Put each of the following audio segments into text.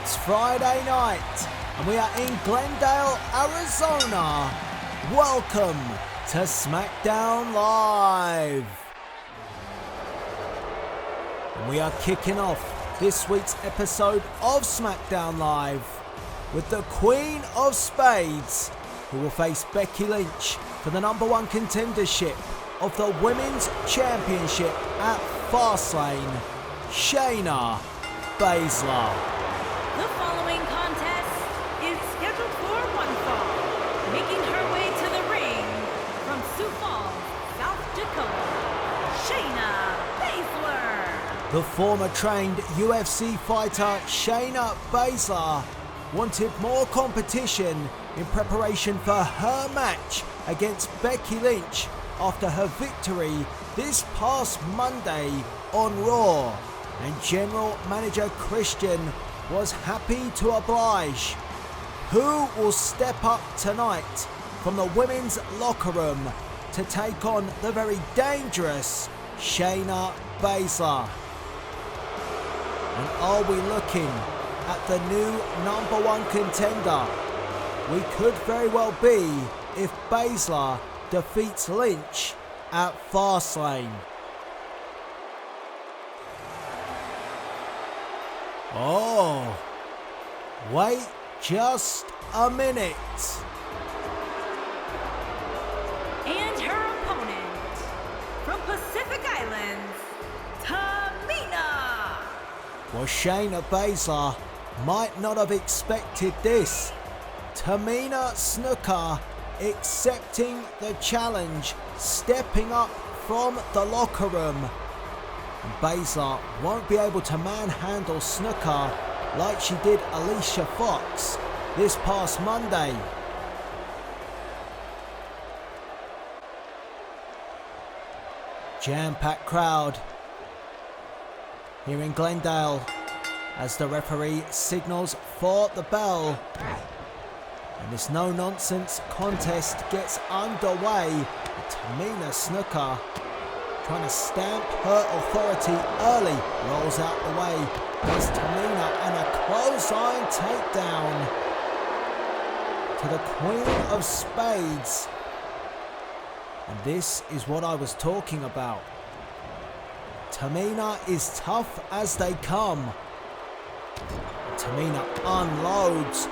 It's Friday night and we are in Glendale, Arizona. Welcome to Smackdown Live. And we are kicking off this week's episode of Smackdown Live with the Queen of Spades, who will face Becky Lynch for the #1 contendership of the Women's Championship at Fastlane, Shayna Bayzler. The following contest is scheduled for one fall. Making her way to the ring from Sioux Falls, South Dakota, Shayna Bayzler. The former trained UFC fighter Shayna Bayzler wanted more competition in preparation for her match against Becky Lynch after her victory this past Monday on Raw, and General Manager Christian was happy to oblige. Who will step up tonight from the women's locker room to take on the very dangerous Shayna Bayzler? And are we looking at the new #1 contender? We could very well be if Baszler defeats Lynch at Fastlane. Oh, wait just a minute. And her opponent from Pacific Islands, Tamina. Well, Shayna Bayzler might not have expected this. Tamina Snuka accepting the challenge, stepping up from the locker room. And Baszler won't be able to manhandle Snuka like she did Alicia Fox this past Monday. Jam-packed crowd here in Glendale as the referee signals for the bell. And this no-nonsense contest gets underway. Tamina Snuka trying to stamp her authority early, rolls out the way. There's Tamina and a clothesline takedown to the Queen of Spades. And this is what I was talking about. Tamina is tough as they come. Tamina unloads.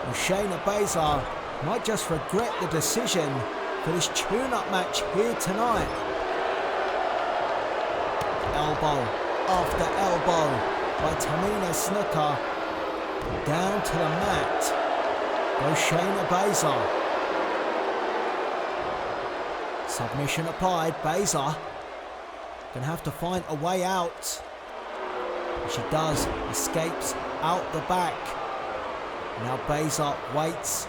And Shayna Bayzler might just regret the decision for this tune-up match here tonight. Elbow after elbow by Tamina Snuka. Down to the mat goes Shayna Bayzler. Submission applied. Bayzler gonna have to find a way out. And she does, escapes out the back. Now Bayzler waits,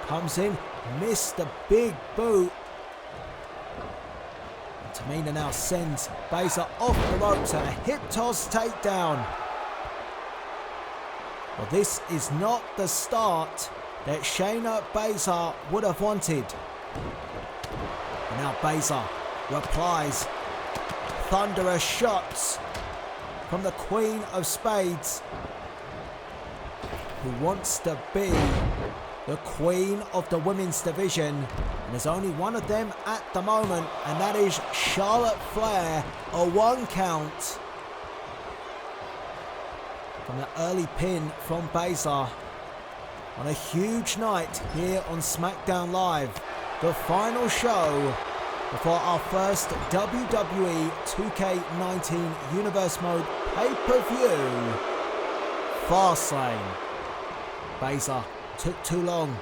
comes in, missed the big boot. And Tamina now sends Bayzler off the ropes and a hip toss takedown. Well, this is not the start that Shayna Bayzler would have wanted. And now Bayzler replies. Thunderous shots from the Queen of Spades, who wants to be the Queen of the Women's Division. And there's only one of them at the moment, and that is Charlotte Flair. A 1 count from the early pin from Baszler on a huge night here on Smackdown Live. The final show before our first WWE 2K19 Universe Mode pay-per-view, Fastlane. Baszler took too long,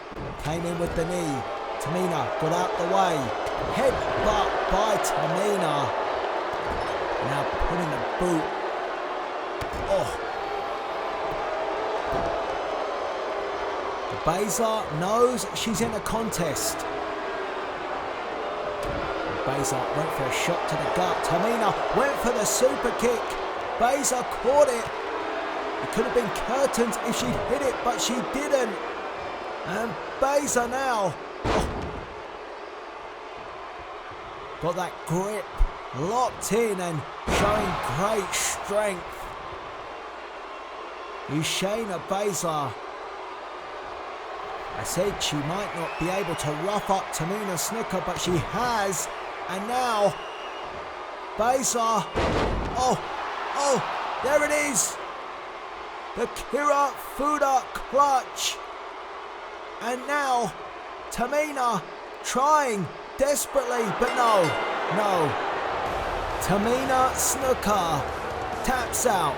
came in with the knee. Tamina got out the way. Headbutt by Tamina. Now putting the boot. Oh. Baszler knows she's in a contest. Baszler went for a shot to the gut. Tamina went for the super kick. Baszler caught it. It could have been curtains if she'd hit it, but she didn't. And Baszler now got that grip locked in and showing great strength. is Shayna Bayzler. I said she might not be able to rough up Tamina Snuka, but she has. And now, Baszler. Oh, there it is. The Kira Fuda clutch. And now, Tamina trying desperately, but no. Tamina Snuka taps out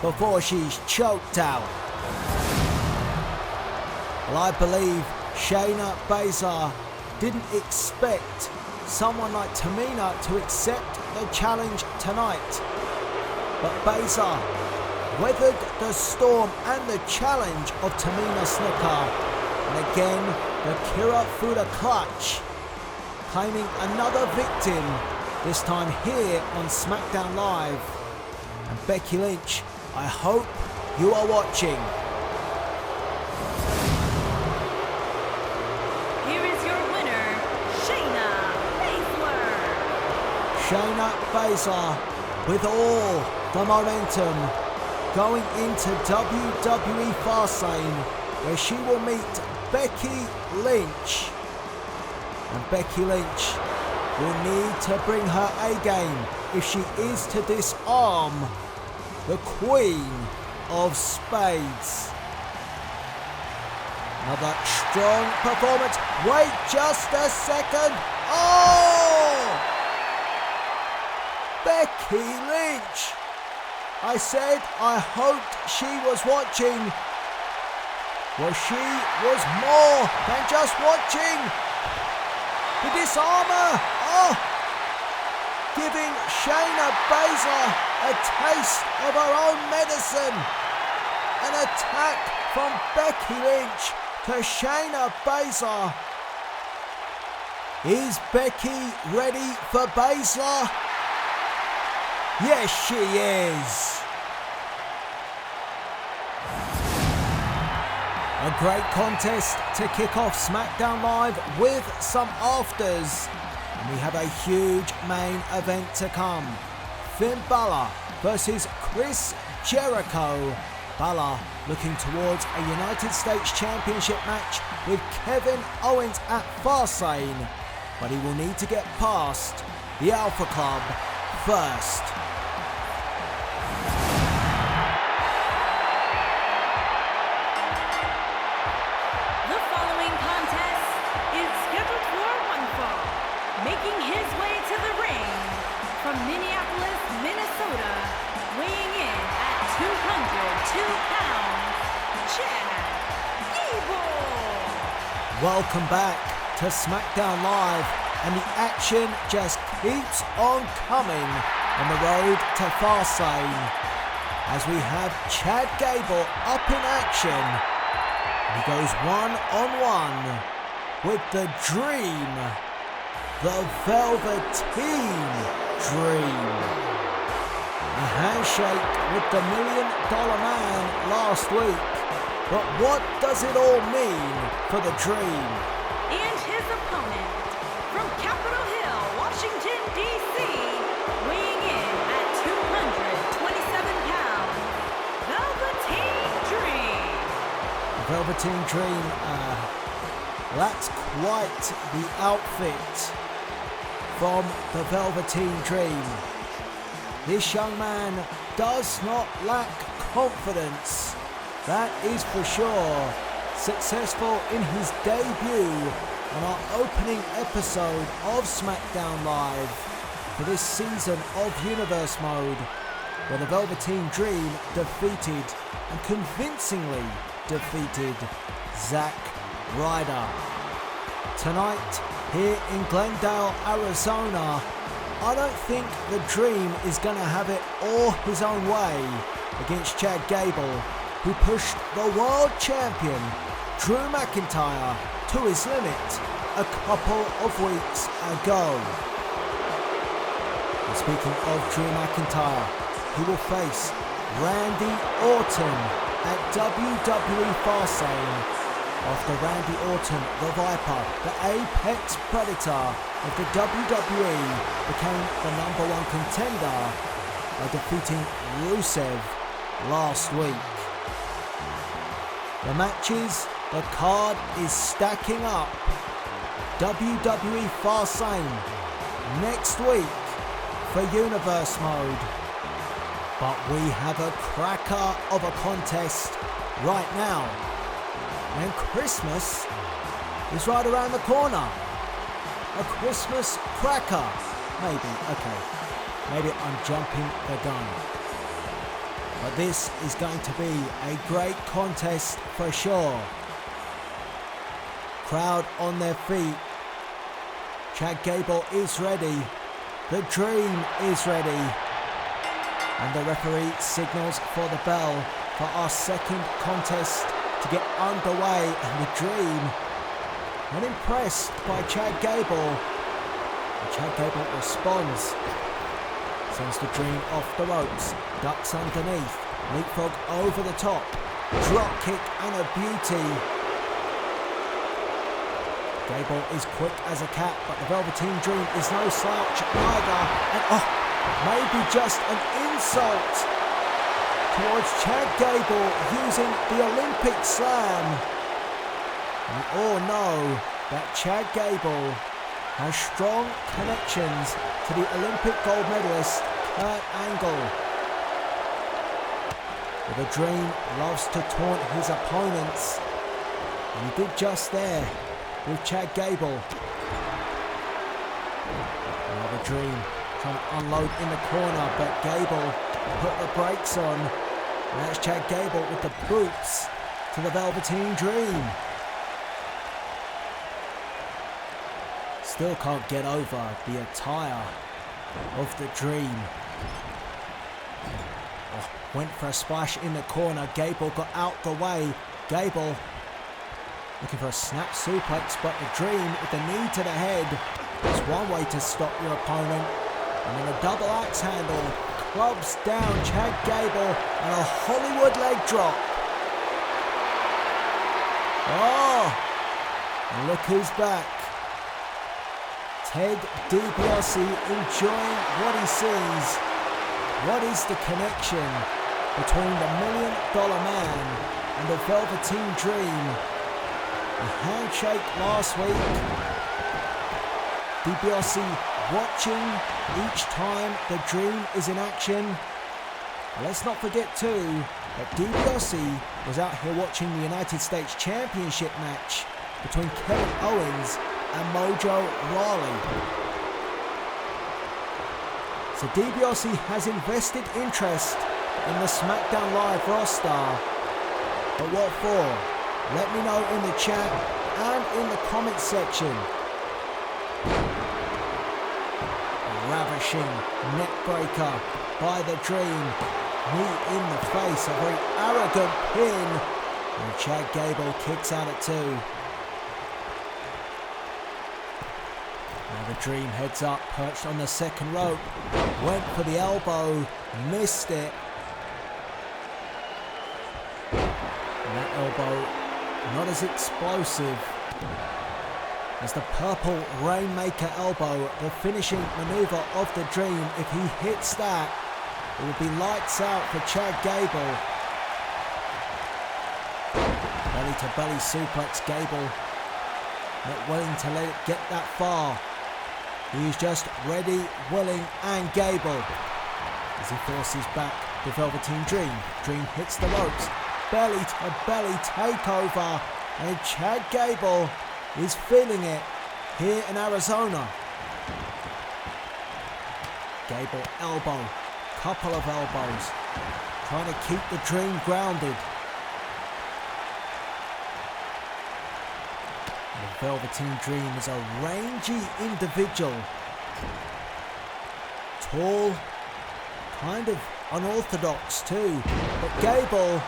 before she's choked out. Well, I believe Shayna Bayzler didn't expect someone like Tamina to accept the challenge tonight. But Baszler weathered the storm and the challenge of Tamina Snuka. And again, the Kira Fuda clutch, claiming another victim, this time here on Smackdown Live. And Becky Lynch, I hope you are watching. Here is your winner, Shayna Bayzler. Shayna Bayzler with all the momentum going into WWE Fastlane, where she will meet Becky Lynch. And Becky Lynch will need to bring her A-game if she is to disarm the Queen of Spades. Another strong performance. Wait just a second. Oh! Becky Lynch. I said I hoped she was watching. Well, she was more than just watching. The disarmer. Oh! Giving Shayna Bayzler a taste of her own medicine. An attack from Becky Lynch to Shayna Bayzler. Is Becky ready for Baszler? Yes, she is. A great contest to kick off Smackdown Live with some afters. And we have a huge main event to come. Finn Balor versus Chris Jericho. Balor looking towards a United States Championship match with Kevin Owens at Fastlane. But he will need to get past the Alpha Club first. Making his way to the ring from Minneapolis, Minnesota, weighing in at 202 pounds, Chad Gable. Welcome back to Smackdown Live, and the action just keeps on coming on the road to Fastlane as we have Chad Gable up in action. He goes one-on-one with the Dream. The Velveteen Dream. A handshake with the $1 Million Man last week. But what does it all mean for the Dream? And his opponent from Capitol Hill, Washington, D.C., weighing in at 227 pounds, Velveteen Dream. The Velveteen Dream, that's quite the outfit from the Velveteen Dream. This young man does not lack confidence, that is for sure. Successful in his debut on our opening episode of Smackdown Live for this season of Universe Mode, where the Velveteen Dream defeated, and convincingly defeated, Zack Ryder. Tonight, here in Glendale, Arizona, I don't think the Dream is going to have it all his own way against Chad Gable, who pushed the world champion Drew McIntyre to his limit a couple of weeks ago. And speaking of Drew McIntyre, he will face Randy Orton at WWE Fastlane after Randy Orton, the Viper, the apex predator of the WWE, became the #1 contender by defeating Rusev last week. The matches, the card is stacking up. WWE Fastlane next week for Universe Mode. But we have a cracker of a contest right now. And Christmas is right around the corner. A Christmas cracker. Maybe, okay. Maybe I'm jumping the gun. But this is going to be a great contest for sure. Crowd on their feet. Chad Gable is ready. The Dream is ready. And the referee signals for the bell for our second contest to get underway. And the Dream, not impressed by Chad Gable. And Chad Gable responds. Sends the Dream off the ropes. Ducks underneath. Leapfrog over the top. Drop kick and a beauty. Gable is quick as a cat, but the Velveteen Dream is no slouch either. And maybe just an insult towards Chad Gable using the Olympic Slam. We all know that Chad Gable has strong connections to the Olympic gold medalist Kurt Angle. But the Dream loves to taunt his opponents, and he did just there with Chad Gable. Now the Dream trying to unload in the corner, but Gable put the brakes on. And that's Chad Gable with the boots to the Velveteen Dream. Still can't get over the attire of the Dream. Went for a splash in the corner. Gable got out the way. Gable looking for a snap suplex, but the Dream with the knee to the head. It's one way to stop your opponent. And then a double axe handle clubs down Chad Gable and a Hollywood leg drop. And look who's back. Ted DiBiase enjoying what he sees. What is the connection between the $1 Million Man and the Velveteen Dream? A handshake last week. DiBiase watching each time the Dream is in action. And let's not forget too that DiBiase was out here watching the United States Championship match between Kevin Owens and Mojo Rawley. So DiBiase has invested interest in the Smackdown Live roster. But what for? Let me know in the chat and in the comments section. A ravishing neckbreaker by the Dream. Knee in the face, a very arrogant pin. And Chad Gable kicks out at 2. Now the Dream heads up, perched on the second rope. Went for the elbow, missed it. And that elbow not as explosive as the purple Rainmaker elbow, the finishing maneuver of the Dream. If he hits that, it will be lights out for Chad Gable. Belly to belly suplex. Gable not willing to let it get that far. He's just ready, willing, and Gable as he forces back the Velveteen Dream. Dream hits the ropes. Belly to belly takeover, and Chad Gable is feeling it here in Arizona. Gable elbow, couple of elbows, trying to keep the Dream grounded. The Velveteen Dream is a rangy individual. Tall, kind of unorthodox too, but Gable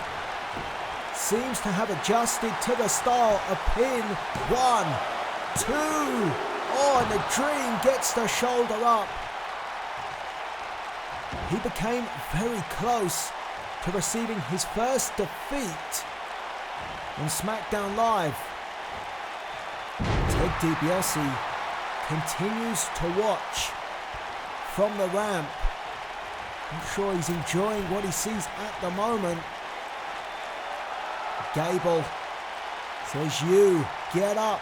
seems to have adjusted to the style. A pin, 1, 2. And the Dream gets the shoulder up. He became very close to receiving his first defeat on Smackdown Live. Ted DiBiase continues to watch from the ramp. I'm sure he's enjoying what he sees at the moment. Gable says, "You get up."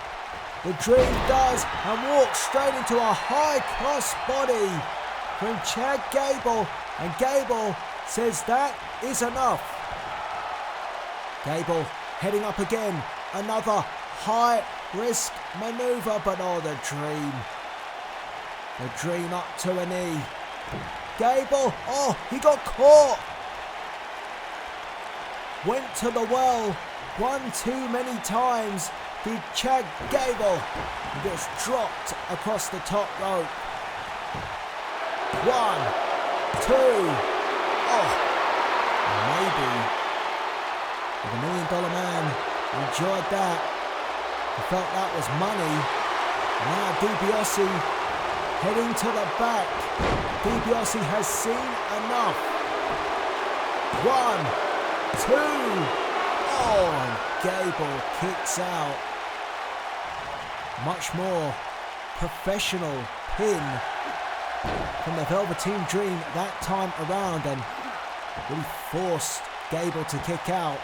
The Dream does and walks straight into a high cross body from Chad Gable, and Gable says that is enough. Gable heading up again, another high risk maneuver, but the Dream up to a knee. Gable, he got caught. Went to the well one too many times. Did Chad Gable. He gets dropped across the top rope. 1, 2. Maybe. The $1 Million Man enjoyed that. He felt that was money. Now DiBiase heading to the back. DiBiase has seen enough. 1, 2. And Gable kicks out. Much more professional pin from the Velveteen Dream that time around, and really forced Gable to kick out.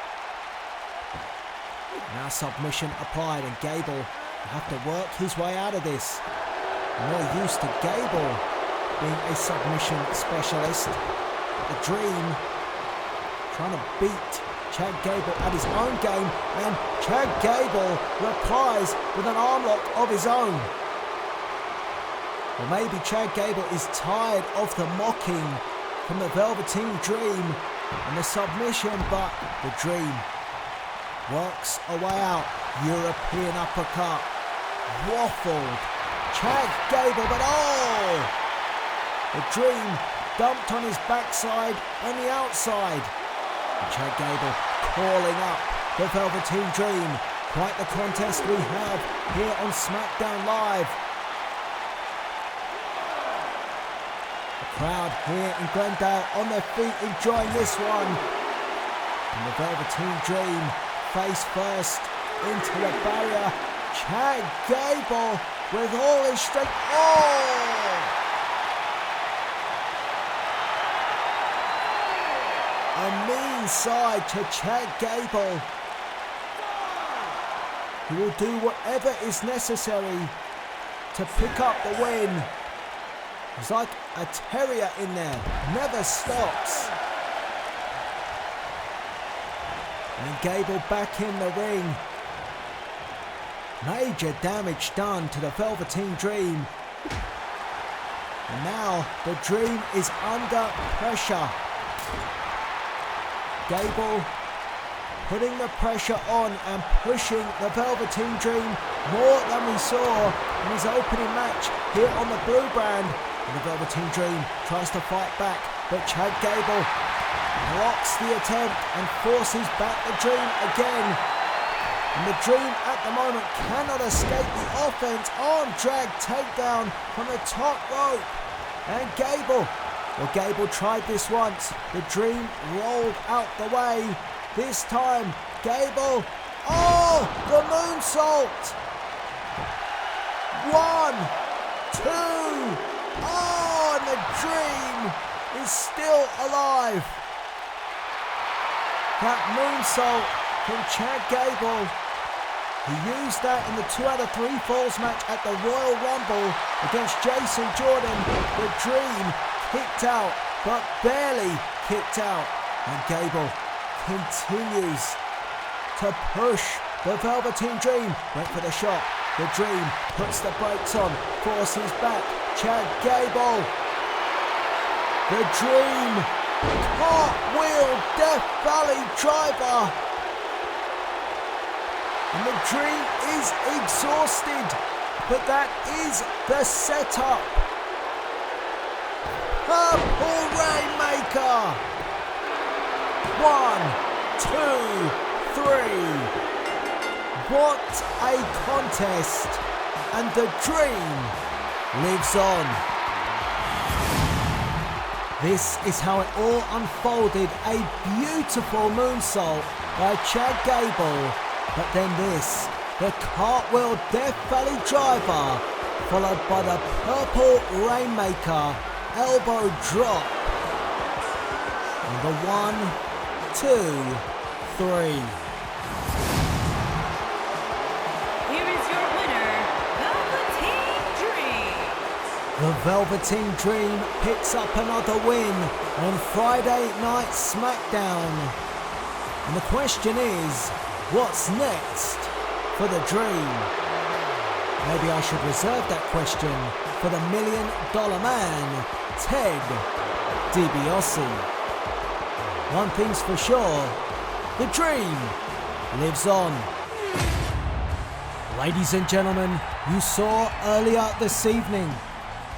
Now submission applied, and Gable will have to work his way out of this. More used to Gable being a submission specialist. The Dream trying to beat Chad Gable at his own game, and Chad Gable replies with an armlock of his own. Well, maybe Chad Gable is tired of the mocking from the Velveteen Dream and the submission, but the Dream works a way out. European uppercut. Waffled. Chad Gable, but the Dream dumped on his backside on the outside. And Chad Gable calling up the Velveteen Dream. Quite the contest we have here on Smackdown Live. The crowd here in Glendale on their feet enjoying this one. And the Velveteen Dream face first into the barrier. Chad Gable with all his strength. A mean side to Chad Gable. He will do whatever is necessary to pick up the win. He's like a terrier in there, never stops. And Gable back in the ring. Major damage done to the Velveteen Dream. And now the Dream is under pressure. Gable putting the pressure on and pushing the Velveteen Dream more than we saw in his opening match here on the Blue Brand. And the Velveteen Dream tries to fight back, but Chad Gable blocks the attempt and forces back the Dream again. And the Dream at the moment cannot escape the offense. Arm drag takedown from the top rope. And Gable. Well, Gable tried this once. The Dream rolled out the way. This time, Gable. The moonsault. 1, 2. And the Dream is still alive. That moonsault from Chad Gable. He used that in the 2 out of 3 falls match at the Royal Rumble against Jason Jordan. The Dream kicked out, but barely kicked out. And Gable continues to push the Velveteen Dream. Went for the shot. The Dream puts the brakes on, forces back. Chad Gable. The Dream. Cartwheel Death Valley driver. And the Dream is exhausted, but that is the setup. Purple Rainmaker. 1, 2, 3. What a contest. And the Dream lives on. This is how it all unfolded. A beautiful moonsault by Chad Gable. But then this, the Cartwheel Death Valley driver, followed by the Purple Rainmaker elbow drop. And the 1, 2, 3. The Velveteen Dream picks up another win on Friday Night Smackdown. And the question is, what's next for the Dream? Maybe I should reserve that question for the $1 Million Man, Ted DiBiase. One thing's for sure, the Dream lives on. Ladies and gentlemen, you saw earlier this evening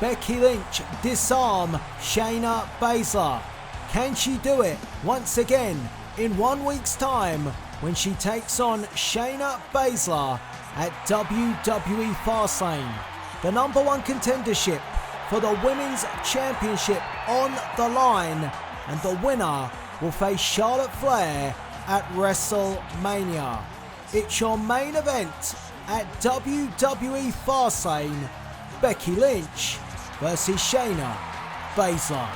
Becky Lynch disarm Shayna Bayzler. Can she do it once again in 1 week's time when she takes on Shayna Bayzler at WWE Fastlane? The #1 contendership for the Women's Championship on the line, and the winner will face Charlotte Flair at WrestleMania. It's your main event at WWE Fastlane, Becky Lynch versus Shayna Bayzler.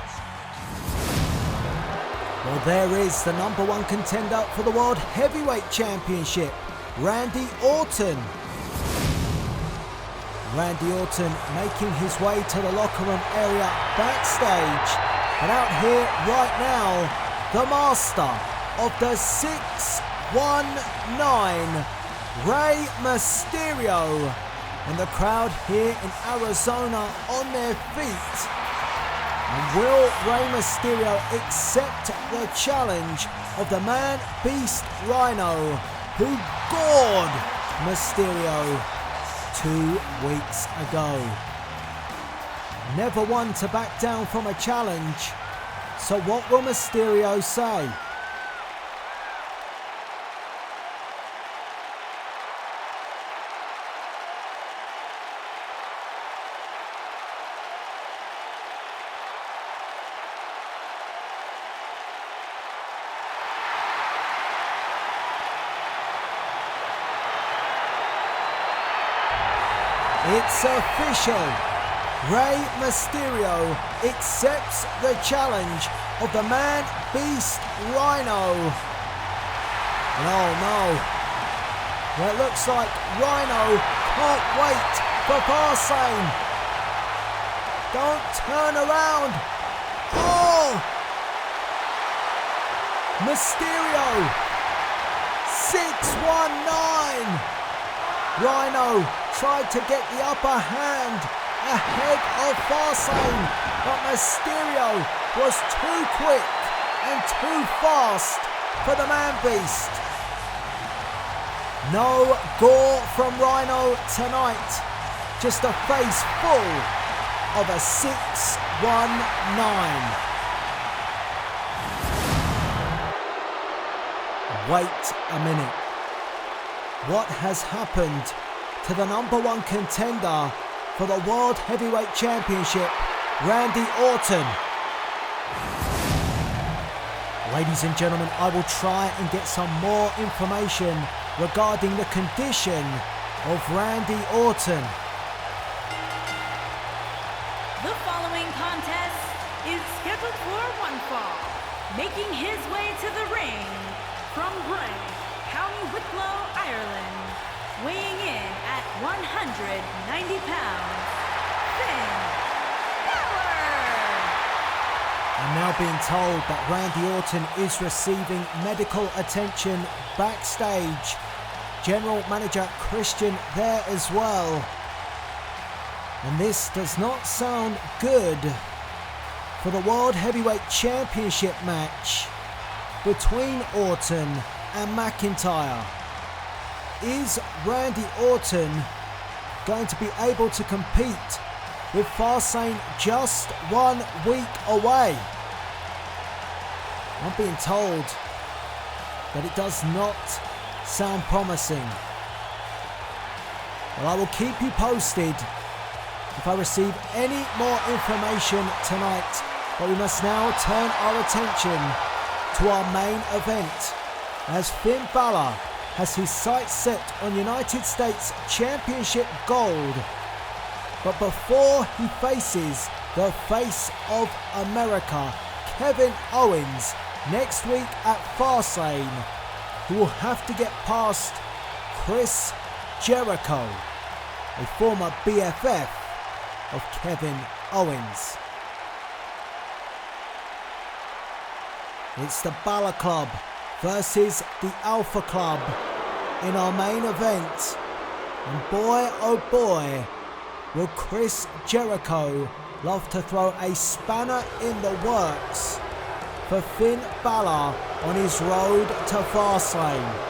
Well, there is the #1 contender for the World Heavyweight Championship, Randy Orton. Randy Orton making his way to the locker room area backstage. And out here right now, the master of the 619, Rey Mysterio. And the crowd here in Arizona on their feet. And will Rey Mysterio accept the challenge of the Man-Beast Rhino, who gored Mysterio 2 weeks ago? Never one to back down from a challenge. So what will Mysterio say? It's official. Rey Mysterio accepts the challenge of the Man-Beast Rhino. And oh no. Well, it looks like Rhino can't wait for Fastlane. Don't turn around. Oh! Mysterio. 619. Rhino tried to get the upper hand ahead of Fastlane, but Mysterio was too quick and too fast for the Man-Beast. No gore from Rhino tonight, just a face full of a 619. Wait a minute. What has happened to the #1 contender for the World Heavyweight Championship, Randy Orton? Ladies and gentlemen, I will try and get some more information regarding the condition of Randy Orton. The following contest is scheduled for one fall. Making his way to the ring from Bray, County Wicklow, Ireland, weighing in at 190 pounds, Finn Balor. I'm now being told that Randy Orton is receiving medical attention backstage. General Manager Christian there as well. And this does not sound good for the World Heavyweight Championship match between Orton and McIntyre. Is Randy Orton going to be able to compete with Fastlane just 1 week away? I'm being told that it does not sound promising. Well, I will keep you posted if I receive any more information tonight, but we must now turn our attention to our main event, as Finn Balor has his sights set on United States Championship gold. But before he faces the face of America, Kevin Owens, next week at Fastlane, he will have to get past Chris Jericho, a former BFF of Kevin Owens. It's the Balor Club versus the Alpha Club in our main event. And boy, oh boy, will Chris Jericho love to throw a spanner in the works for Finn Balor on his road to Fastlane.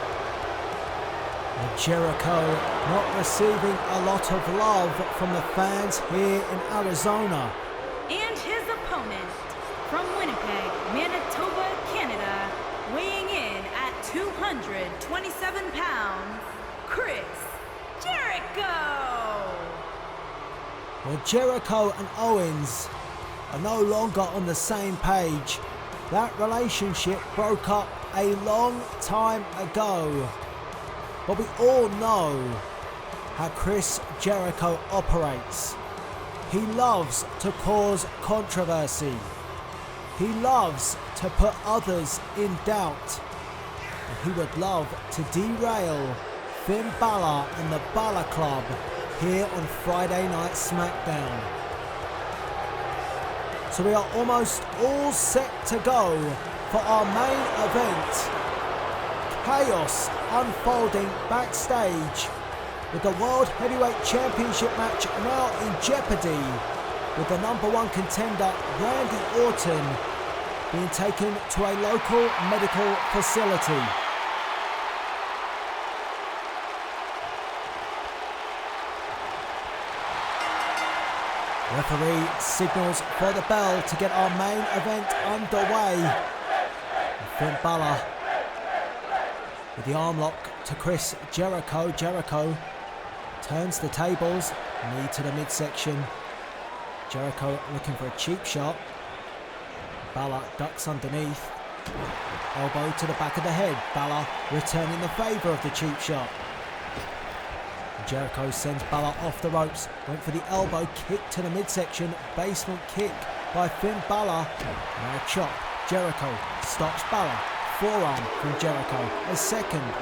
And Jericho not receiving a lot of love from the fans here in Arizona. And his opponent from Winnipeg, Manitoba, Canada, weighing in at 227 pounds, Chris Jericho! Well, Jericho and Owens are no longer on the same page. That relationship broke up a long time ago. But we all know how Chris Jericho operates. He loves to cause controversy. He loves to put others in doubt. And he would love to derail Finn Balor and the Balor Club here on Friday Night Smackdown. So we are almost all set to go for our main event. Chaos unfolding backstage with the World Heavyweight Championship match now in jeopardy, with the #1 contender Randy Orton being taken to a local medical facility. Referee signals for the bell to get our main event underway. And Finn Balor with the arm lock to Chris Jericho. Jericho turns the tables, knee to the midsection. Jericho looking for a cheap shot. Balor ducks underneath. Elbow to the back of the head. Balor returning the favour of the cheap shot. Jericho sends Balor off the ropes. Went for the elbow kick to the midsection. Basement kick by Finn Balor. Now a chop. Jericho stops Balor. Forearm from Jericho. A second.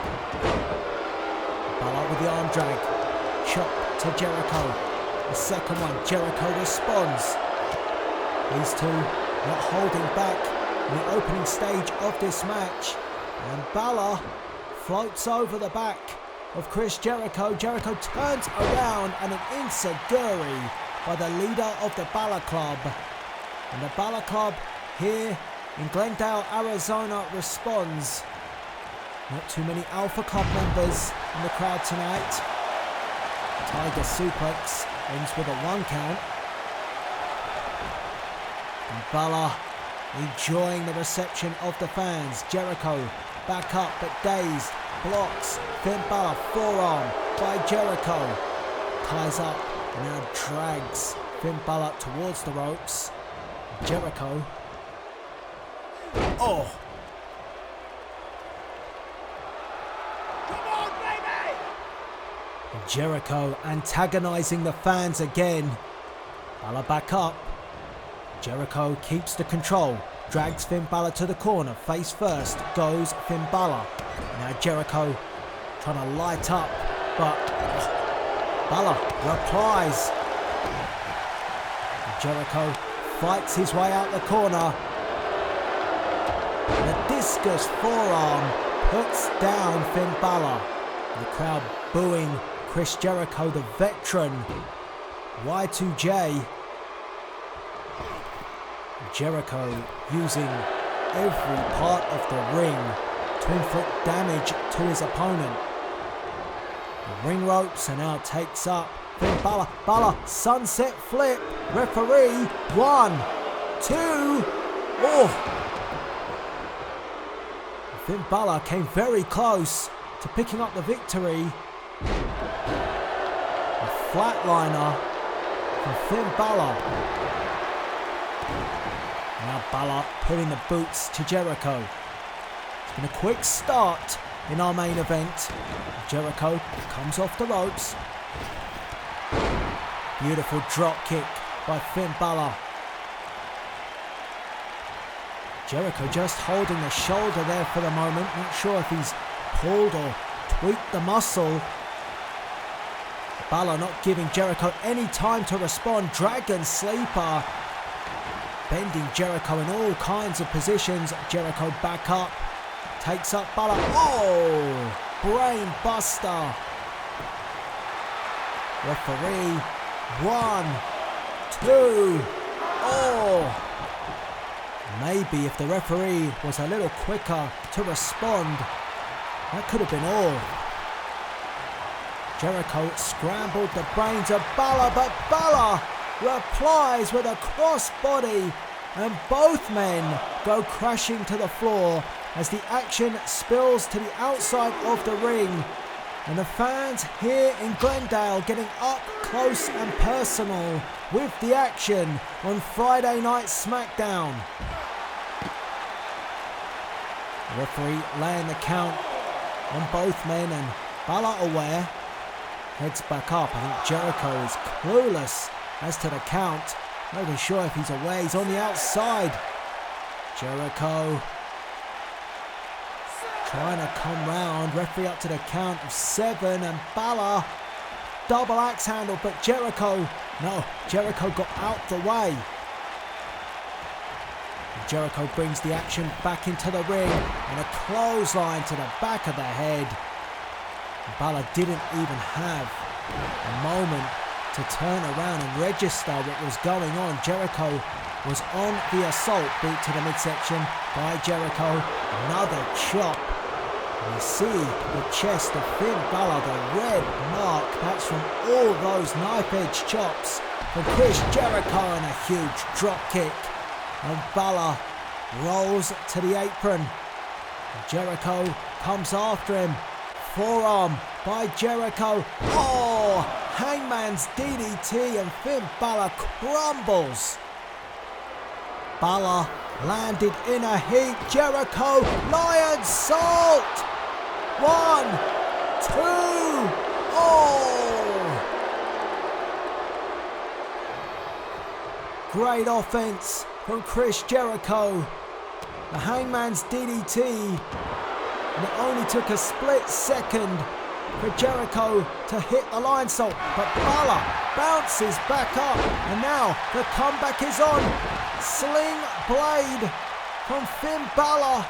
Balor with the arm drag. Chop to Jericho. A second one. Jericho responds. These two not holding back in the opening stage of this match. And Balor floats over the back of Chris Jericho. Jericho turns around and an enziguri by the leader of the Balor Club. And the Balor Club here in Glendale, Arizona responds. Not too many Alpha Club members in the crowd tonight. Tiger suplex ends with a 1 count. And Balor enjoying the reception of the fans. Jericho back up but dazed. Blocks. Finn Balor forearm by Jericho. Ties up and now drags Finn Balor towards the ropes. Jericho. Oh! Come on, baby! Jericho antagonizing the fans again. Balor back up. Jericho keeps the control. Drags Finn Balor to the corner. Face first goes Finn Balor. Now Jericho trying to light up, but Balor replies. Jericho fights his way out the corner. And a discus forearm puts down Finn Balor. And the crowd booing Chris Jericho, the veteran. Y2J. Jericho using every part of the ring to inflict damage to his opponent. The ring ropes and now takes up Finn Balor. Balor sunset flip. Referee 1, 2. Oh! Finn Balor came very close to picking up the victory. A flatliner from Finn Balor. Now Balor putting the boots to Jericho. It's been a quick start in our main event. Jericho comes off the ropes. Beautiful drop kick by Finn Balor. Jericho just holding the shoulder there for the moment. Not sure if he's pulled or tweaked the muscle. Balor not giving Jericho any time to respond. Dragon Sleeper. Bending Jericho in all kinds of positions. Jericho back up. Takes up Balor. Oh! Brain buster. Referee. 1, 2. Oh! Maybe if the referee was a little quicker to respond, that could have been all. Jericho scrambled the brains of Balor, but Balor replies with a crossbody, and both men go crashing to the floor as the action spills to the outside of the ring. And the fans here in Glendale getting up close and personal with the action on Friday Night Smackdown. The referee laying the count on both men, and Balor aware, heads back up. I think Jericho is clueless as to the count. Not even sure if he's aware. He's on the outside. Jericho trying to come round. Referee up to the count of 7, and Balor double axe handle, but Jericho got out the way. Jericho brings the action back into the ring, and a clothesline to the back of the head. Balor didn't even have a moment to turn around and register what was going on. Jericho was on the assault. Boot to the midsection by Jericho. Another chop. And you see the chest of Finn Balor, the red mark. That's from all those knife-edge chops from Chris Jericho, and a huge drop kick. And Balor rolls to the apron. And Jericho comes after him. Forearm by Jericho. Oh! Hangman's DDT, and Finn Balor crumbles. Balor landed in a heap. Jericho, Lion Salt. 1, 2. Oh! Great offense from Chris Jericho. The Hangman's DDT. And it only took a split second for Jericho to hit the Lion Salt, but Balor bounces back up, and now the comeback is on. Sling blade from Finn Balor.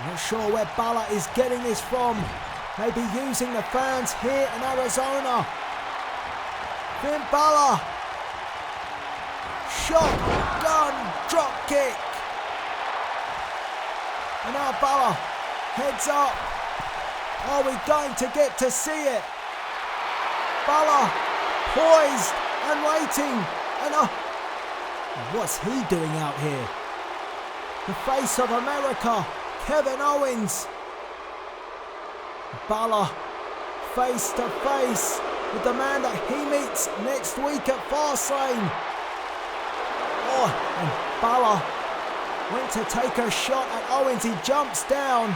Not sure where Balor is getting this from. Maybe using the fans here in Arizona. Finn Balor. Shotgun drop kick. And now Balor heads up. Are we going to get to see it? Balor poised and waiting. And what's he doing out here? The face of America, Kevin Owens. Balor face to face with the man that he meets next week at Fastlane. Oh, and Balor went to take a shot at Owens. He jumps down.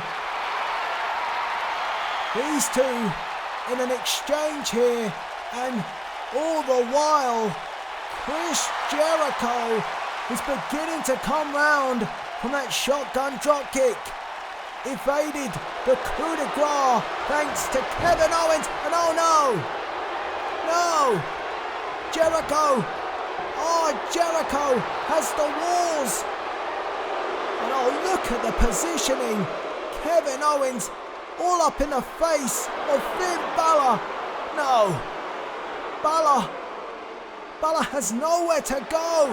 These two in an exchange here, and all the while Chris Jericho is beginning to come round from that shotgun dropkick. Evaded the coup de grace thanks to Kevin Owens, and oh no! Jericho! Oh, Jericho has the walls! And oh, look at the positioning. Kevin Owens all up in the face of Finn Balor. No. Balor has nowhere to go.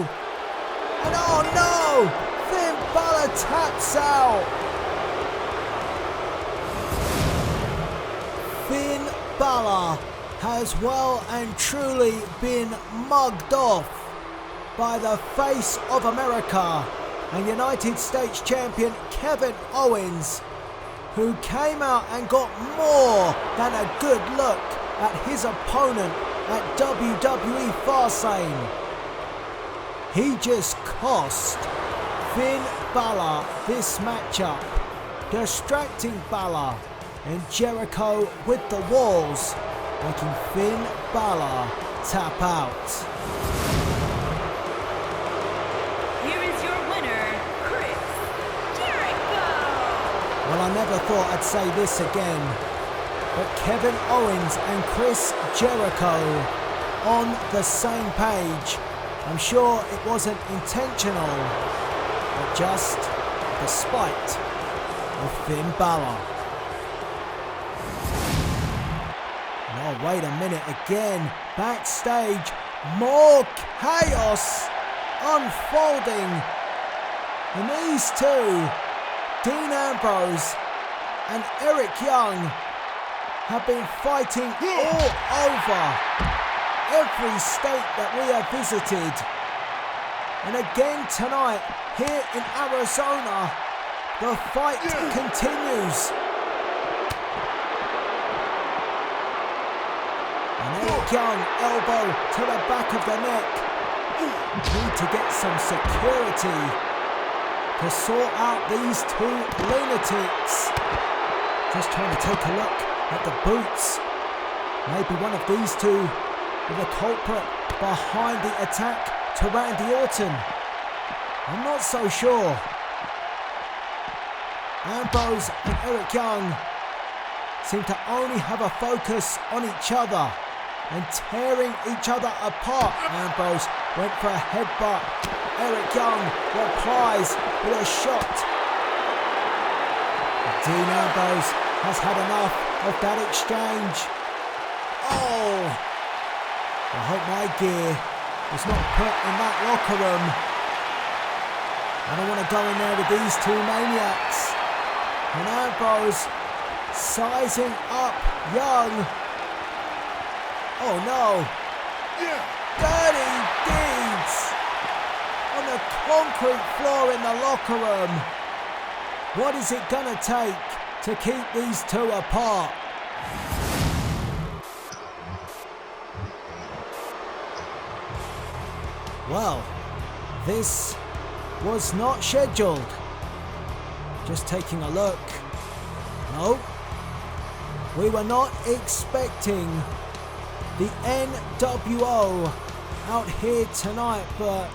And oh no! Finn Balor taps out. Finn Balor has well and truly been mugged off by the face of America and United States champion Kevin Owens, who came out and got more than a good look at his opponent at WWE Fastlane. He just cost Finn Balor this matchup, distracting Balor, and Jericho with the walls, making Finn Balor tap out. Here is your winner, Chris Jericho. Well, I never thought I'd say this again, but Kevin Owens and Chris Jericho on the same page. I'm sure it wasn't intentional, but just the spite of Finn Balor. Oh, wait a minute, again, backstage, more chaos unfolding. And these two, Dean Ambrose and Eric Young, have been fighting all over every state that we have visited. And again tonight, here in Arizona, the fight continues. And Eric Young, elbow to the back of the neck. Need to get some security to sort out these two lunatics. Just trying to take a look at the boots. Maybe one of these two with the culprit behind the attack to Randy Orton. I'm not so sure. Ambrose and Eric Young seem to only have a focus on each other and tearing each other apart. Ambrose went for a headbutt. Eric Young replies with a shot. Dean Ambrose has had enough of that exchange. Oh! I hope my gear was not put in that locker room. I don't want to go in there with these two maniacs. And Ambrose sizing up Young. Oh no! Dirty deeds on the concrete floor in the locker room. What is it gonna take to keep these two apart? Well, this was not scheduled. Just taking a look. No, we were not expecting the NWO out here tonight, but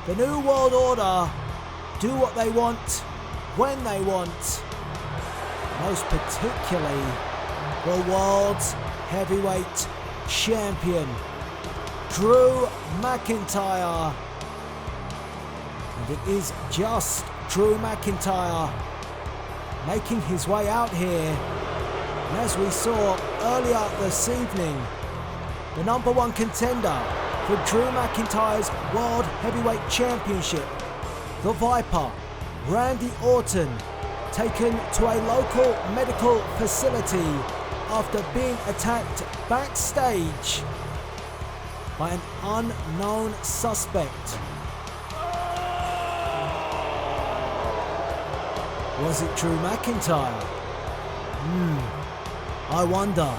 the New World Order do what they want, when they want. Most particularly the World's Heavyweight Champion, Drew McIntyre. And it is just Drew McIntyre making his way out here. And as we saw earlier this evening, the #1 contender for Drew McIntyre's World Heavyweight Championship, the Viper, Randy Orton, taken to a local medical facility after being attacked backstage by an unknown suspect. Was it Drew McIntyre? I wonder.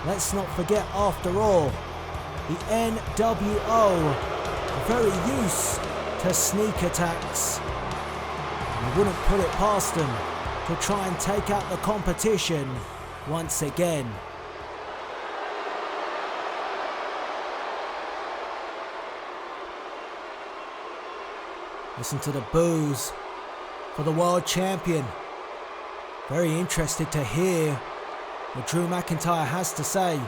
Let's not forget, after all, the NWO are very used to sneak attacks. You wouldn't put it past them to try and take out the competition once again. Listen to the boos for the world champion. Very interested to hear what Drew McIntyre has to say.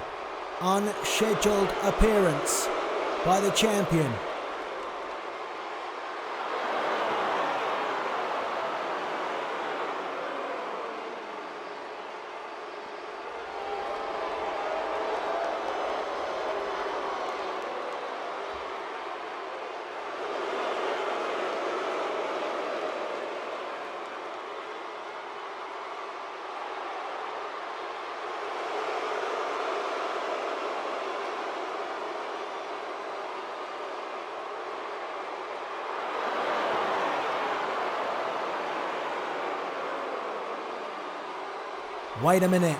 Unscheduled appearance by the champion. Wait a minute.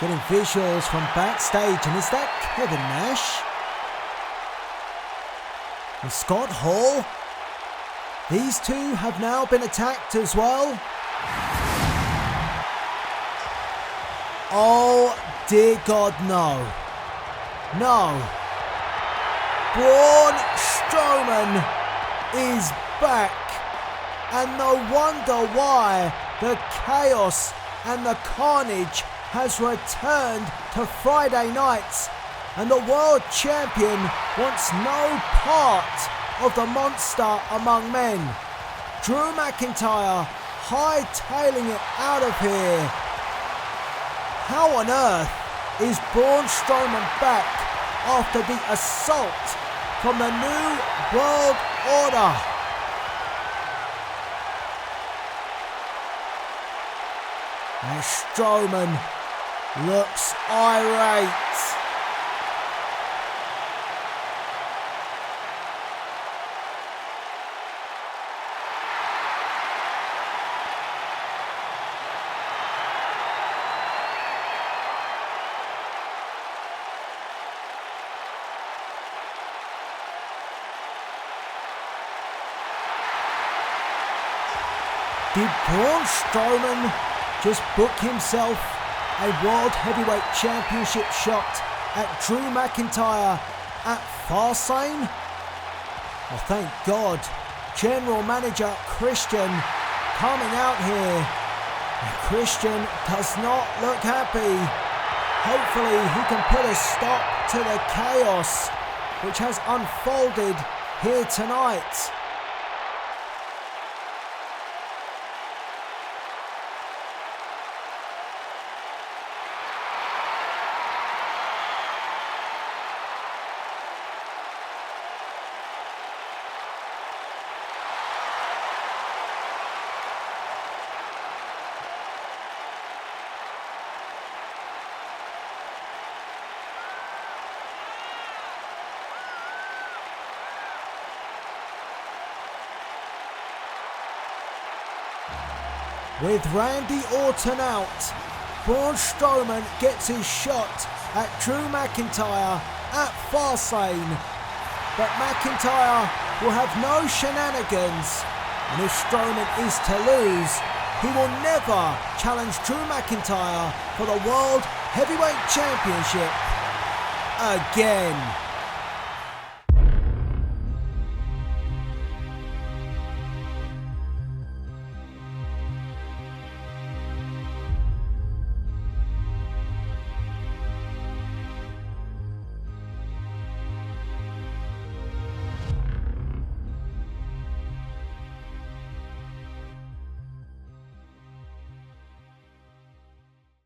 Getting visuals from backstage, and is that Kevin Nash? And Scott Hall? These two have now been attacked as well. Oh dear God, no. No. Braun Strowman is back. And no wonder why The chaos and the carnage has returned to Friday nights, and the world champion wants no part of the monster among men. Drew McIntyre hightailing it out of here. How on earth is Braun Strowman back after the assault from the New World Order? And Strowman looks irate. Did Braun Strowman just book himself a World Heavyweight Championship shot at Drew McIntyre at Fastlane? Well, thank God, General Manager Christian coming out here. And Christian does not look happy. Hopefully he can put a stop to the chaos which has unfolded here tonight. With Randy Orton out, Braun Strowman gets his shot at Drew McIntyre at Fastlane. But McIntyre will have no shenanigans, and if Strowman is to lose, he will never challenge Drew McIntyre for the World Heavyweight Championship again.